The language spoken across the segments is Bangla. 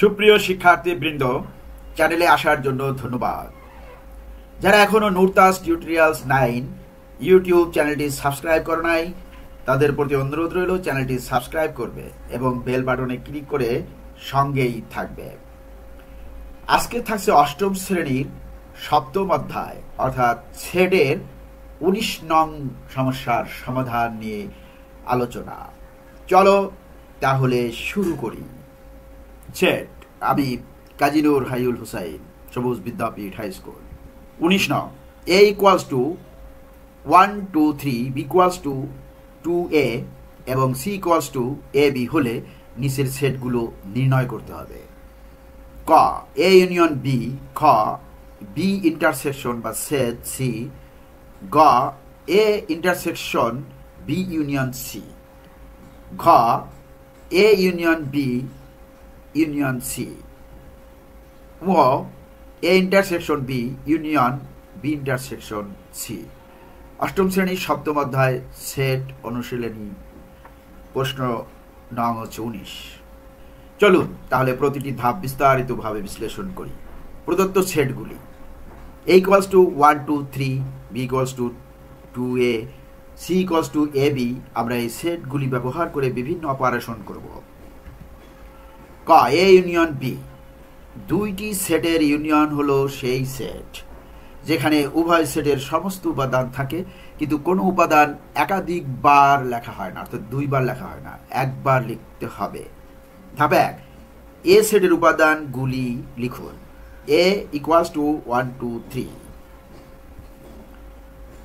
সুপ্রিয় শিক্ষার্থীবৃন্দ, চ্যানেলে আসার জন্য ধন্যবাদ। যারা এখনো নুরতাস টিউটোরিয়ালস 9 ইউটিউব চ্যানেলটি সাবস্ক্রাইব করে নাই, তাদের প্রতি অনুরোধ রইল চ্যানেলটি সাবস্ক্রাইব করবে এবং বেল বাটনে ক্লিক করে সঙ্গেই থাকবে। আজকে থাকছে অষ্টম শ্রেণীর সপ্তম অধ্যায় অর্থাৎ সেটের 19 নং সমস্যার সমাধান নিয়ে আলোচনা। চলো তাহলে শুরু করি। সেট, আমি কাজী নূর হাইউল হুসাইন, সবুজ বিদ্যাপীঠ হাই স্কুল। 19 নং, a equals to 1 2 3, b equals to 2a এবং c equals to ab হলে নিচের সেটগুলো নির্ণয় করতে হবে। ক, a ইউনিয়ন b, খ b ইন্টারসেকশন বা সেট c, গ a intersection b union c, ঘ a union b union c, ও a intersection b union b intersection c। অষ্টম শ্রেণীর সপ্তম অধ্যায় সেট অনুশীলনী, প্রশ্ন নং হচ্ছে 19। চলুন তাহলে প্রতিটি ধাপ বিস্তারিতভাবে বিশ্লেষণ করি। প্রদত্ত সেটগুলি a equals to 1 2 3, b equals to 2a, c equals to ab, আমরা এই সেটগুলি ব্যবহার করে বিভিন্ন অপারেশন করব। ক, a ইউনিয়ন b, দুইটি সেটের ইউনিয়ন হলো সেই সেট যেখানে উভয় সেটের সমস্ত উপাদান থাকে, কিন্তু কোনো উপাদান একাধিকবার লেখা হয় না, অর্থাৎ দুইবার লেখা হয় না, একবার লিখতে হবে। ধাপ 1, এ সেটের উপাদানগুলি লিখুন। a equals to 1 2 3।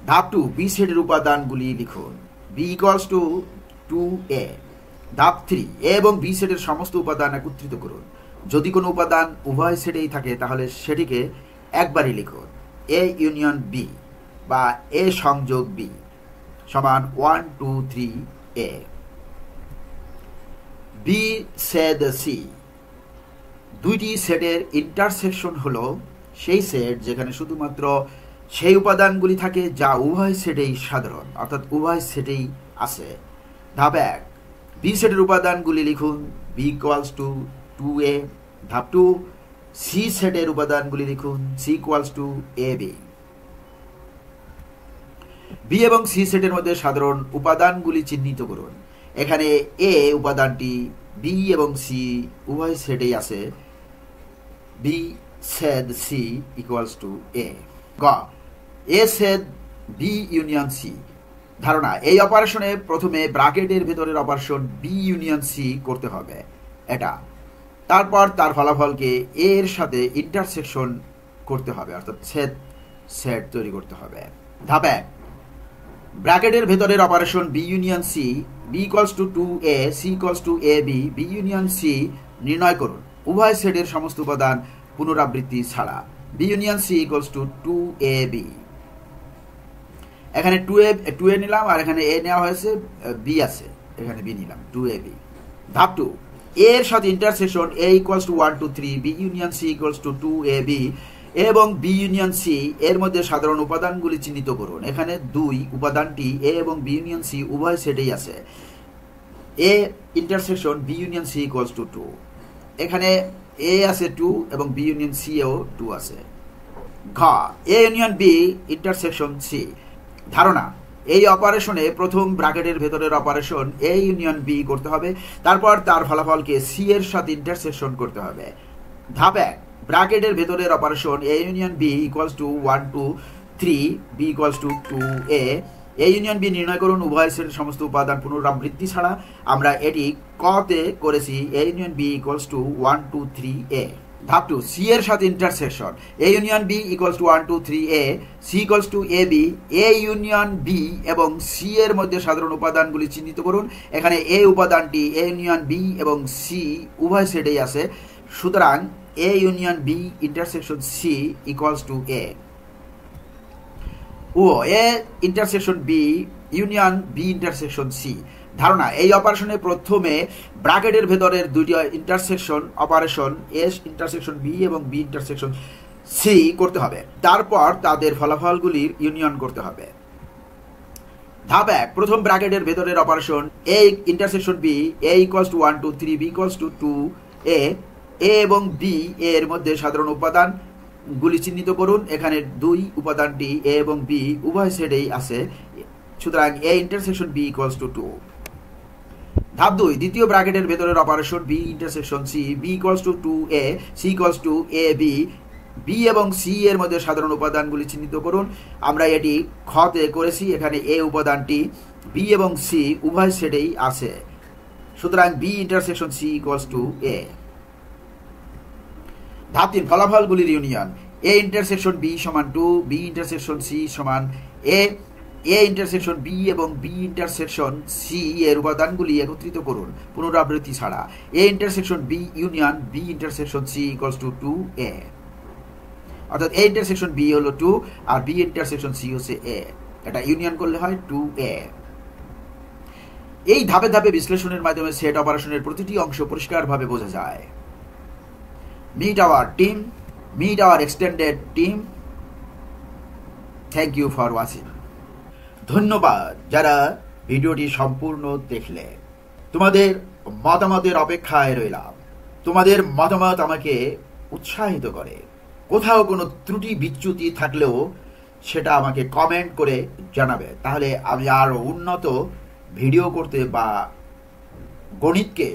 ধাপ 2, বি সেটের উপাদানগুলি লিখুন। b equals to 2a। ধাপ 3, এ এবং বি সেটের সমস্ত উপাদান একত্রিত করুন। যদি কোনো উপাদান উভয় সেটেই থাকে তাহলে সেটিকে একবারই লিখুন। a ইউনিয়ন b বা a সংযোগ b সমান 1 2 3 a। b সেট c, দুইটি সেটের ইন্টারসেকশন হলো সেই সেট যেখানে শুধুমাত্র সেই উপাদানগুলি থাকে যা উভয় সেটেই সাধারণ, অর্থাৎ উভয় সেটেই আছে। ধাপ 1, বি সেটের উপাদানগুলি লিখুন। b equals to 2a। ধাপ 2, সি সেটের উপাদানগুলি লিখুন। c equals to ab। B এবং সি সেটের মধ্যে সাধারণ উপাদানগুলি চিহ্নিত করুন। এখানে এ উপাদানটি বি এবং সি উভয় সেটেই আছে। b set c equals to a। গ, এ সেট b ইউনিয়ন c। ধারণা, এই অপারেশনে প্রথমে ব্র্যাকেটের ভেতরের অপারেশন b ইউনিয়ন c করতে হবে এটা, তারপর তার ফলাফলকে a এর সাথে ইন্টারসেকশন করতে হবে, অর্থাৎ সেট তৈরি করতে হবে। ধাপ 1, ব্র্যাকেটের ভেতরের operation b union c, b equals to 2a, c equals to ab, b union c নির্ণয় করুন উভয় সেটের সমস্ত উপাদান পুনরাবৃত্তি ছাড়া। b union c equals to 2ab। এখানে 2a নিলাম আর এখানে a নেওয়া হয়েছে, b আছে, এখানে b নিলাম, 2ab। ধাপ 2, a এর সাথে intersection a equals to 1 2 3, b union c equals to 2ab এবং b ইউনিয়ন c এর মধ্যে সাধারণ উপাদানগুলি চিহ্নিত করুন। এখানে দুই উপাদানটি a এবং b ইউনিয়ন c উভয় সেটেই আছে। a intersection b union c equals to 2। এখানে a আছে 2 এবং b ইউনিয়ন c এও 2 আছে। ঘ, a union b intersection c। ধারণা, এই অপারেশনে প্রথম ব্র্যাকেটের ভেতরের অপারেশন a ইউনিয়ন b করতে হবে, তারপর তার ফলাফলকে c এর সাথে ইন্টারসেকশন করতে হবে। ধাপ 1, ব্র্যাকেটের ভেতরের operation a union b equals to 1 2 3, b equals to 2a, a union b নির্ণয় করুন উভয় সেটের সমস্ত উপাদান পুনরাবৃত্তি ছাড়া। আমরা এটি ক তে করেছি, a union b equals to 1 2 3a। ধাপ 2, c এর সাথে intersection a union b equals to 1 2 3a, c equals to ab, a union b এবং c এর মধ্যে সাধারণ উপাদানগুলি চিহ্নিত করুন। এখানে a উপাদানটি a ইউনিয়ন b এবং c উভয় সেটেই আছে, সুতরাং a union b intersection c equals to a। ও, a intersection b union b intersection c। ধারণা, এই অপারেশনে প্রথমে ব্র্যাকেটের ভেতরের দুইটি intersection operation a intersection b এবং b ইন্টারসেকশন c করতে হবে, তারপর তাদের ফলাফলগুলির ইউনিয়ন করতে হবে। ধাপ 1, প্রথম ব্র্যাকেটের ভেতরের operation a intersection b, a equals to 1 2 3, b equals to 2a এ এবং বি এর মধ্যে সাধারণ উপাদানগুলি চিহ্নিত করুন। এখানে দুই উপাদানটি এ এবং বি উভয় সেটেই আছে, সুতরাং a intersection b equals to 2। ধাপ 2, দ্বিতীয় ব্র্যাকেটের ভেতরের operation b intersection c, b equals to 2a, c equals to a b. বি এবং সি এর মধ্যে সাধারণ উপাদানগুলি চিহ্নিত করুন। আমরা এটি খতে করেছি, এখানে এ উপাদানটি বি এবং সি উভয় সেটেই আছে, সুতরাং B intersection C equals to A. ধাপ 3, ফলাফলগুলির ইউনিয়ন। এ ইন্টারসেকশন বি সমান 2, বি ইন্টারসেকশন সি সমান এ, এ ইন্টারসেকশন বি এবং বি ইন্টারসেকশন সি এর উপাদানগুলি একত্রিত করুন পুনরাবৃত্তি ছাড়া। A intersection B union B intersection C equals to 2a, অর্থাৎ এ ইন্টারসেকশন বি হলো 2 আর বি ইন্টারসেকশন সি হচ্ছে এ, এটা ইউনিয়ন করলে হয় 2a। এই ধাপে ধাপে বিশ্লেষণের মাধ্যমে সেট অপারেশনের প্রতিটি অংশ পরিষ্কারভাবে বোঝা যায়। Meet our team, meet our extended team. Thank you for watching. ধন্যবাদ যারা ভিডিওটি সম্পূর্ণ দেখলে। তোমাদের মতামতের অপেক্ষায় রইলাম। তোমাদের মতামত আমাকে উৎসাহিত করে। কোথাও কোনো ত্রুটি বিচ্যুতি থাকলেও সেটা আমাকে কমেন্ট করে জানাবে, তাহলে আমি আরও উন্নত ভিডিও করতে বা গণিতকে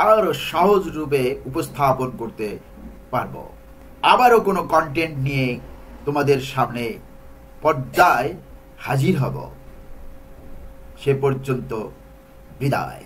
আরও সহজ রূপে উপস্থাপন করতে পারবো। আবারও কোনো কন্টেন্ট নিয়ে তোমাদের সামনে পর্দায় হাজির হব। সে পর্যন্ত বিদায়।